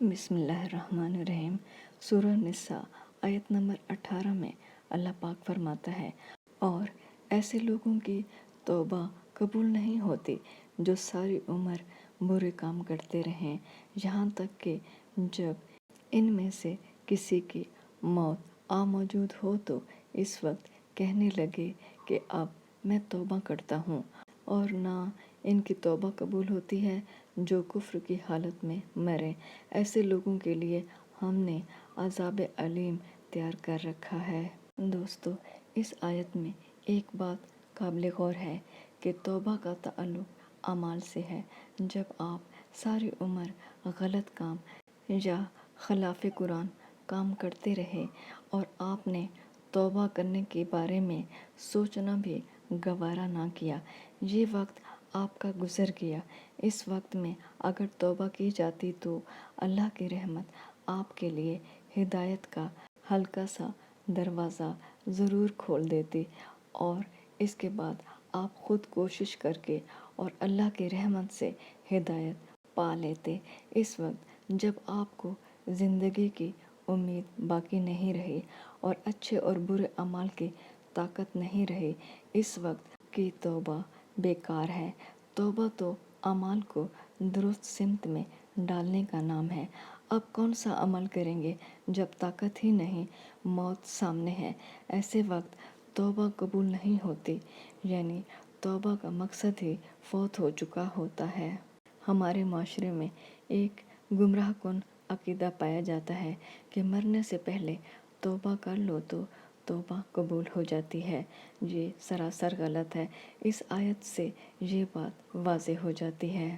बिस्मिल्लाहिर्रहमानिर्रहीम। सूरह निसा आयत नंबर 18 में अल्लाह पाक फरमाता है, और ऐसे लोगों की तौबा कबूल नहीं होती जो सारी उम्र बुरे काम करते रहें, यहाँ तक कि जब इनमें से किसी की मौत आ मौजूद हो तो इस वक्त कहने लगे कि अब मैं तौबा करता हूँ, और ना इनकी तौबा कबूल होती है जो कुफ्र की हालत में मरे। ऐसे लोगों के लिए हमने अज़ाब अलीम तैयार कर रखा है। दोस्तों, इस आयत में एक बात काबिल गौर है कि तौबा का ताल्लुक़ अमाल से है। जब आप सारी उम्र गलत काम या खिलाफ कुरान काम करते रहे और आपने तौबा करने के बारे में सोचना भी गवारा ना किया, ये वक्त आपका गुजर गया। इस वक्त में अगर तौबा की जाती तो अल्लाह की रहमत आपके लिए हिदायत का हल्का सा दरवाज़ा ज़रूर खोल देती, और इसके बाद आप ख़ुद कोशिश करके और अल्लाह की रहमत से हिदायत पा लेते। इस वक्त जब आपको ज़िंदगी की उम्मीद बाकी नहीं रही और अच्छे और बुरे अमाल की ताकत नहीं रही, इस वक्त की तौबा बेकार है। तौबा तो अमाल को दुरुस्त सिमत में डालने का नाम है। अब कौन सा अमल करेंगे जब ताकत ही नहीं, मौत सामने है। ऐसे वक्त तौबा कबूल नहीं होती, यानी तौबा का मकसद ही फौत हो चुका होता है। हमारे माशरे में एक गुमराह कुन अकीदा पाया जाता है कि मरने से पहले तौबा कर लो तो तौबा कबूल हो जाती है। ये सरासर गलत है। इस आयत से ये बात वाज़ेह हो जाती है।